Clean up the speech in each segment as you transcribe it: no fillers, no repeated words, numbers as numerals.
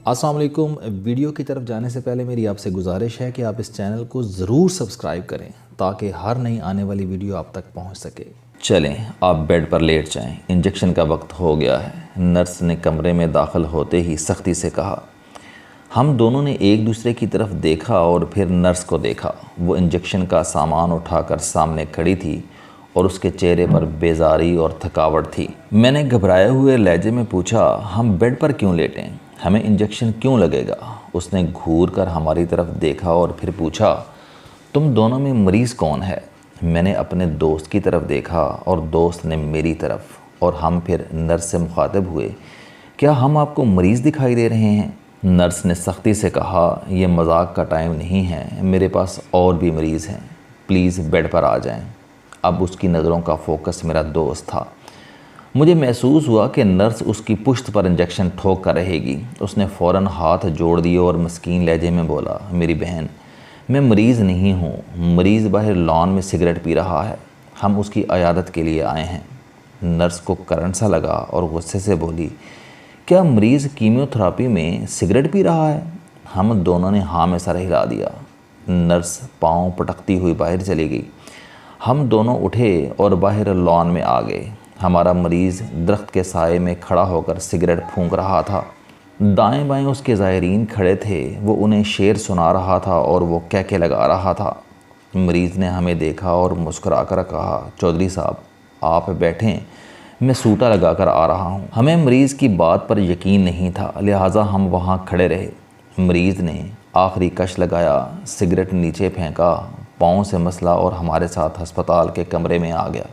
अस्सलाम वालेकुम। वीडियो की तरफ जाने से पहले मेरी आपसे गुजारिश है कि आप इस चैनल को ज़रूर सब्सक्राइब करें ताकि हर नई आने वाली वीडियो आप तक पहुंच सके। चलें, आप बेड पर लेट जाएं, इंजेक्शन का वक्त हो गया है। नर्स ने कमरे में दाखिल होते ही सख्ती से कहा। हम दोनों ने एक दूसरे की तरफ देखा और फिर नर्स को देखा। वो इंजेक्शन का सामान उठाकर सामने खड़ी थी और उसके चेहरे पर बेजारी और थकावट थी। मैंने घबराए हुए लहजे में पूछा, हम बेड पर क्यों लेटें? हमें इंजेक्शन क्यों लगेगा? उसने घूर कर हमारी तरफ देखा और फिर पूछा, तुम दोनों में मरीज़ कौन है? मैंने अपने दोस्त की तरफ देखा और दोस्त ने मेरी तरफ, और हम फिर नर्स से मुखातिब हुए, क्या हम आपको मरीज़ दिखाई दे रहे हैं? नर्स ने सख्ती से कहा, यह मजाक का टाइम नहीं है, मेरे पास और भी मरीज़ हैं, प्लीज़ बेड पर आ जाएं। अब उसकी नज़रों का फोकस मेरा दोस्त था। मुझे महसूस हुआ कि नर्स उसकी पुश्त पर इंजेक्शन ठोक कर रहेगी। उसने फ़ौरन हाथ जोड़ दिए और मस्कीन लहजे में बोला, मेरी बहन, मैं मरीज़ नहीं हूँ, मरीज़ बाहर लॉन में सिगरेट पी रहा है, हम उसकी अयादत के लिए आए हैं। नर्स को करंट सा लगा और गुस्से से बोली, क्या मरीज़ कीमियोथेरेपी में सिगरेट पी रहा है? हम दोनों ने हाँ में सर हिला दिया। नर्स पाँव पटकती हुई बाहर चली गई। हम दोनों उठे और बाहर लॉन में आ गए। हमारा मरीज़ दरख्त के साए में खड़ा होकर सिगरेट फूंक रहा था। दाएं बाएं उसके ज़ायरीन खड़े थे। वो उन्हें शेर सुना रहा था और वो कहके लगा रहा था। मरीज़ ने हमें देखा और मुस्कुरा कर कहा, चौधरी साहब आप बैठें, मैं सूटा लगा कर आ रहा हूँ। हमें मरीज़ की बात पर यकीन नहीं था, लिहाजा हम वहाँ खड़े रहे। मरीज़ ने आखिरी कश लगाया, सिगरेट नीचे फेंका, पाँव से मसला और हमारे साथ हस्पताल के कमरे में आ गया।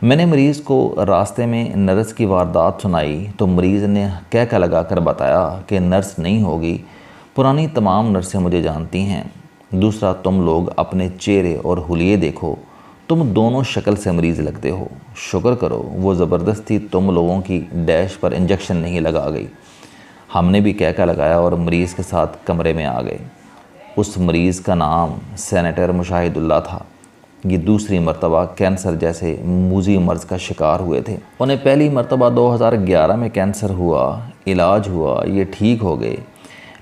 मैंने मरीज़ को रास्ते में नर्स की वारदात सुनाई तो मरीज़ ने कह लगा कर बताया कि नर्स नहीं होगी, पुरानी तमाम नर्सें मुझे जानती हैं। दूसरा, तुम लोग अपने चेहरे और हुलिये देखो, तुम दोनों शक्ल से मरीज़ लगते हो। शुक्र करो वो ज़बरदस्ती तुम लोगों की डैश पर इंजेक्शन नहीं लगा गई। हमने भी कह लगाया और मरीज़ के साथ कमरे में आ गए। उस मरीज़ का नाम सेनेटर मुशाहिदुल्लाह था। ये दूसरी मरतबा कैंसर जैसे मूजी मर्ज़ का शिकार हुए थे। उन्हें पहली मरतबा 2011 में कैंसर हुआ, इलाज हुआ, ये ठीक हो गए,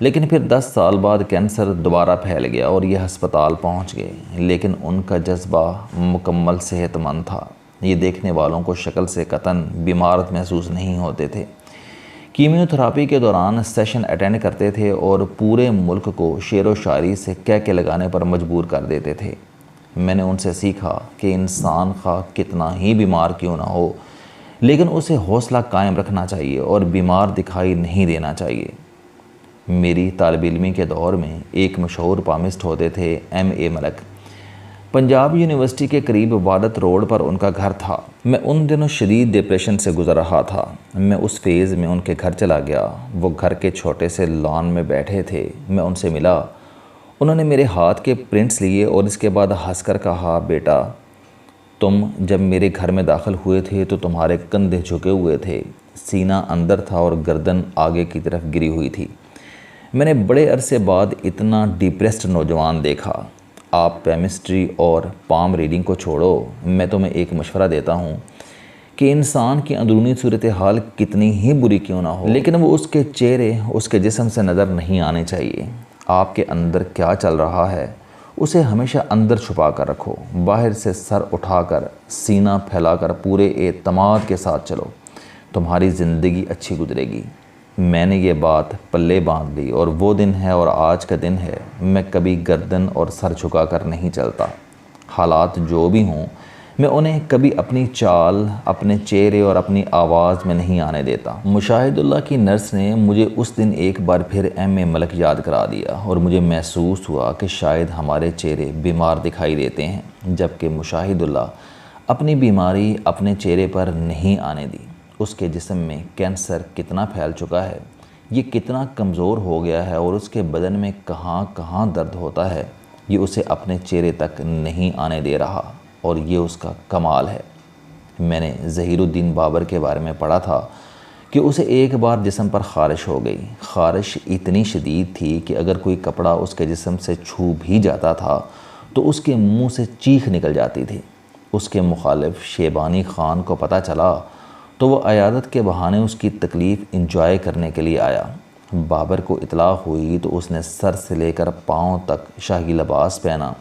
लेकिन फिर 10 साल बाद कैंसर दोबारा फैल गया और ये हस्पताल पहुंच गए। लेकिन उनका जज्बा मुकम्मल सेहतमंद था। ये देखने वालों को शक्ल से कतन बीमार महसूस नहीं होते थे। कीमियोथेरेपी के दौरान सेशन अटेंड करते थे और पूरे मुल्क को शेर व शायरी से कह लगाने पर मजबूर कर देते थे। मैंने उनसे सीखा कि इंसान खा कितना ही बीमार क्यों ना हो, लेकिन उसे हौसला कायम रखना चाहिए और बीमार दिखाई नहीं देना चाहिए। मेरी तालिब इल्मी के दौर में एक मशहूर पामिस्ट होते थे, M.A. मलक। पंजाब यूनिवर्सिटी के करीब वादत रोड पर उनका घर था। मैं उन दिनों शदीद डिप्रेशन से गुजर रहा था। मैं उस फेज़ में उनके घर चला गया। वो घर के छोटे से लॉन में बैठे थे। मैं उनसे मिला। उन्होंने मेरे हाथ के प्रिंट्स लिए और इसके बाद हंसकर कहा, बेटा तुम जब मेरे घर में दाखिल हुए थे तो तुम्हारे कंधे झुके हुए थे, सीना अंदर था और गर्दन आगे की तरफ गिरी हुई थी। मैंने बड़े अरसे बाद इतना डिप्रेस्ड नौजवान देखा। आप केमिस्ट्री और पाम रीडिंग को छोड़ो, मैं तुम्हें एक मशवरा देता हूँ कि इंसान की अंदरूनी सूरत हाल कितनी ही बुरी क्यों ना हो, लेकिन वो उसके चेहरे, उसके जिस्म से नज़र नहीं आने चाहिए। आपके अंदर क्या चल रहा है उसे हमेशा अंदर छुपा कर रखो। बाहर से सर उठाकर, सीना फैलाकर पूरे एतमाद के साथ चलो, तुम्हारी ज़िंदगी अच्छी गुजरेगी। मैंने ये बात पल्ले बांध ली और वो दिन है और आज का दिन है। मैं कभी गर्दन और सर झुका कर नहीं चलता। हालात जो भी हों, मैं उन्हें कभी अपनी चाल, अपने चेहरे और अपनी आवाज़ में नहीं आने देता। मुशाहिदुल्लाह की नर्स ने मुझे उस दिन एक बार फिर M.A. मलक याद करा दिया और मुझे महसूस हुआ कि शायद हमारे चेहरे बीमार दिखाई देते हैं, जबकि मुशाहिदुल्लाह अपनी बीमारी अपने चेहरे पर नहीं आने दी। उसके जिस्म में कैंसर कितना फैल चुका है, ये कितना कमज़ोर हो गया है और उसके बदन में कहाँ कहाँ दर्द होता है, ये उसे अपने चेहरे तक नहीं आने दे रहा, और ये उसका कमाल है। मैंने ज़हीरुद्दीन बाबर के बारे में पढ़ा था कि उसे एक बार जिस्म पर ख़ारिश हो गई। ख़ारिश इतनी शदीद थी कि अगर कोई कपड़ा उसके जिस्म से छू भी जाता था तो उसके मुंह से चीख निकल जाती थी। उसके मुखालिफ शेबानी ख़ान को पता चला तो वो अयादत के बहाने उसकी तकलीफ़ इंजॉय करने के लिए आया। بابر کو اطلاع ہوئی تو اس نے سر سے لے کر پاؤں تک شاہی لباس پہنا،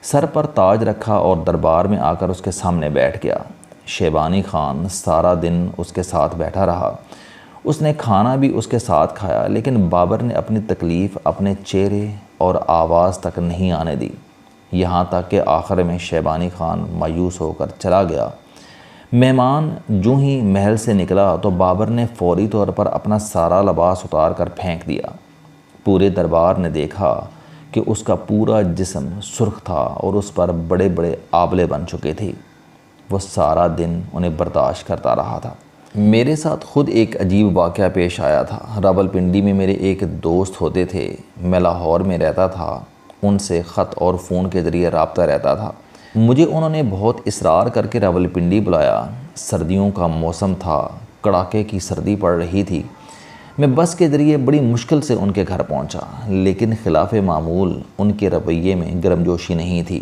سر پر تاج رکھا اور دربار میں آ کر اس کے سامنے بیٹھ گیا۔ شیبانی خان سارا دن اس کے ساتھ بیٹھا رہا۔ اس نے کھانا بھی اس کے ساتھ کھایا، لیکن بابر نے اپنی تکلیف اپنے چہرے اور آواز تک نہیں آنے دی، یہاں تک کہ آخر میں شیبانی خان مایوس ہو کر چلا گیا۔ مہمان جو ہی محل سے نکلا تو بابر نے فوری طور پر اپنا سارا لباس اتار کر پھینک دیا۔ پورے دربار نے دیکھا کہ اس کا پورا جسم سرخ تھا اور اس پر بڑے بڑے آبلے بن چکے تھے۔ وہ سارا دن انہیں برداشت کرتا رہا تھا۔ میرے ساتھ خود ایک عجیب واقعہ پیش آیا تھا۔ راولپنڈی میں میرے ایک دوست ہوتے تھے، میں لاہور میں رہتا تھا، ان سے خط اور فون کے ذریعے رابطہ رہتا تھا۔ مجھے انہوں نے بہت اصرار کر کے راولپنڈی بلایا۔ سردیوں کا موسم تھا، کڑاکے کی سردی پڑ رہی تھی۔ میں بس کے ذریعے بڑی مشکل سے ان کے گھر پہنچا، لیکن خلاف معمول ان کے رویے میں گرمجوشی نہیں تھی۔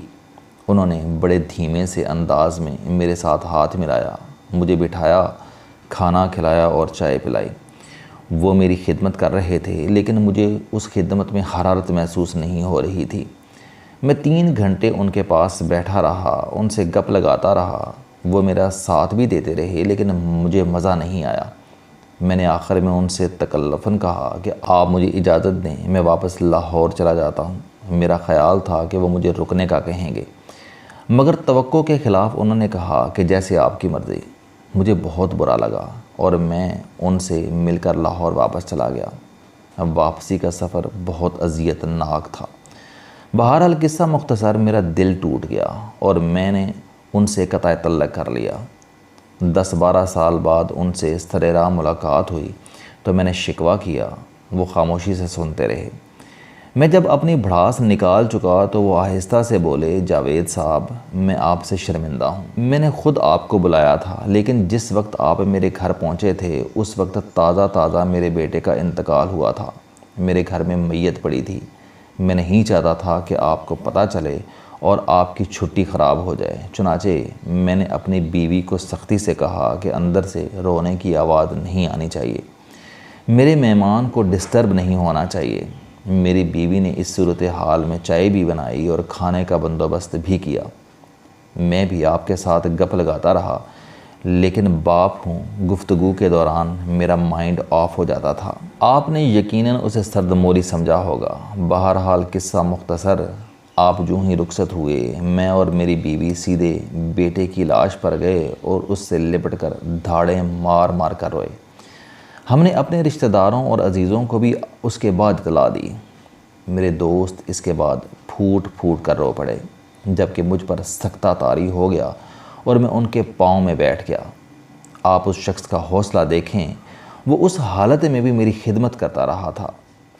انہوں نے بڑے دھیمے سے انداز میں میرے ساتھ ہاتھ ملایا، مجھے بٹھایا، کھانا کھلایا اور چائے پلائی۔ وہ میری خدمت کر رہے تھے، لیکن مجھے اس خدمت میں حرارت محسوس نہیں ہو رہی تھی۔ میں 3 گھنٹے ان کے پاس بیٹھا رہا، ان سے گپ لگاتا رہا۔ وہ میرا ساتھ بھی دیتے رہے، لیکن مجھے مزہ نہیں آیا۔ میں نے آخر میں ان سے تکلفاً کہا کہ آپ مجھے اجازت دیں، میں واپس لاہور چلا جاتا ہوں۔ میرا خیال تھا کہ وہ مجھے رکنے کا کہیں گے، مگر توقع کے خلاف انہوں نے کہا کہ جیسے آپ کی مرضی۔ مجھے بہت برا لگا اور میں ان سے مل کر لاہور واپس چلا گیا۔ اب واپسی کا سفر بہت اذیت ناک تھا۔ بہرحال قصہ مختصر، میرا دل ٹوٹ گیا اور میں نے ان سے قطع تعلق کر لیا۔ 10-12 سال بعد ان سے سرراہ ملاقات ہوئی تو میں نے شکوہ کیا، وہ خاموشی سے سنتے رہے۔ میں جب اپنی بھڑاس نکال چکا تو وہ آہستہ سے بولے، جاوید صاحب، میں آپ سے شرمندہ ہوں۔ میں نے خود آپ کو بلایا تھا، لیکن جس وقت آپ میرے گھر پہنچے تھے اس وقت تازہ میرے بیٹے کا انتقال ہوا تھا۔ میرے گھر میں میت پڑی تھی۔ میں نہیں چاہتا تھا کہ آپ کو پتہ چلے اور آپ کی چھٹی خراب ہو جائے، چنانچہ میں نے اپنی بیوی کو سختی سے کہا کہ اندر سے رونے کی آواز نہیں آنی چاہیے، میرے مہمان کو ڈسٹرب نہیں ہونا چاہیے۔ میری بیوی نے اس صورتحال میں چائے بھی بنائی اور کھانے کا بندوبست بھی کیا۔ میں بھی آپ کے ساتھ گپ لگاتا رہا، لیکن باپ ہوں، گفتگو کے دوران میرا مائنڈ آف ہو جاتا تھا۔ آپ نے یقیناً اسے سرد موری سمجھا ہوگا۔ بہرحال قصہ مختصر، آپ جو ہی رخصت ہوئے، میں اور میری بیوی سیدھے بیٹے کی لاش پر گئے اور اس سے لپٹ کر دھاڑیں مار مار کر روئے۔ ہم نے اپنے رشتہ داروں اور عزیزوں کو بھی اس کے بعد اطلاع دی۔ میرے دوست اس کے بعد پھوٹ پھوٹ کر رو پڑے، جبکہ مجھ پر سختہ طاری ہو گیا اور میں ان کے پاؤں میں بیٹھ گیا۔ آپ اس شخص کا حوصلہ دیکھیں، وہ اس حالت میں بھی میری خدمت کرتا رہا تھا،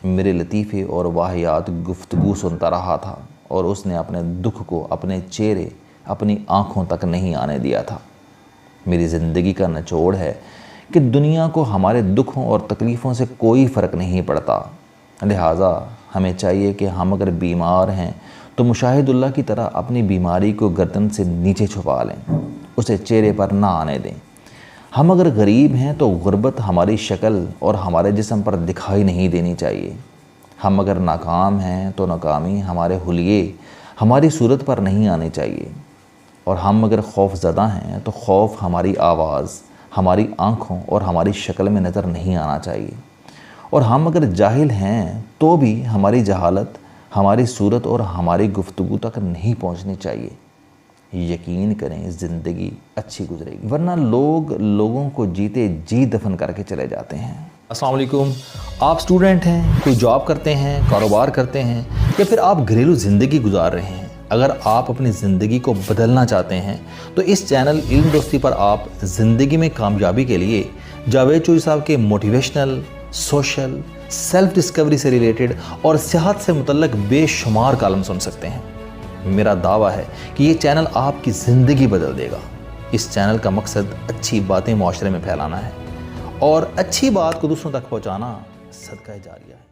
میرے لطیفے اور واہیات گفتگو سنتا رہا تھا، اور اس نے اپنے دکھ کو اپنے چہرے، اپنی آنکھوں تک نہیں آنے دیا تھا۔ میری زندگی کا نچوڑ ہے کہ دنیا کو ہمارے دکھوں اور تکلیفوں سے کوئی فرق نہیں پڑتا، لہٰذا ہمیں چاہیے کہ ہم اگر بیمار ہیں تو مشاہد اللہ کی طرح اپنی بیماری کو گردن سے نیچے چھپا لیں، اسے چہرے پر نہ آنے دیں۔ ہم اگر غریب ہیں تو غربت ہماری شکل اور ہمارے جسم پر دکھائی نہیں دینی چاہیے۔ ہم اگر ناکام ہیں تو ناکامی ہمارے حلیے، ہماری صورت پر نہیں آنی چاہیے، اور ہم اگر خوف زدہ ہیں تو خوف ہماری آواز، ہماری آنکھوں اور ہماری شکل میں نظر نہیں آنا چاہیے، اور ہم اگر جاہل ہیں تو بھی ہماری جہالت ہماری صورت اور ہماری گفتگو تک نہیں پہنچنی چاہیے۔ یقین کریں زندگی اچھی گزرے گی، ورنہ لوگ لوگوں کو جیتے جی دفن کر کے چلے جاتے ہیں۔ السلام علیکم، آپ سٹوڈنٹ ہیں، کوئی جاب کرتے ہیں، کاروبار کرتے ہیں، یا پھر آپ گھریلو زندگی گزار رہے ہیں۔ اگر آپ اپنی زندگی کو بدلنا چاہتے ہیں تو اس چینل علم دوستی پر آپ زندگی میں کامیابی کے لیے جاوید چوہی صاحب کے موٹیویشنل، سوشل، سیلف ڈسکوری سے ریلیٹڈ اور صحت سے متعلق بے شمار کالم سن سکتے ہیں۔ میرا دعویٰ ہے کہ یہ چینل آپ کی زندگی بدل دے گا۔ اس چینل کا مقصد اچھی باتیں معاشرے میں پھیلانا ہے، اور اچھی بات کو دوسروں تک پہنچانا صدقہ جاریہ ہے۔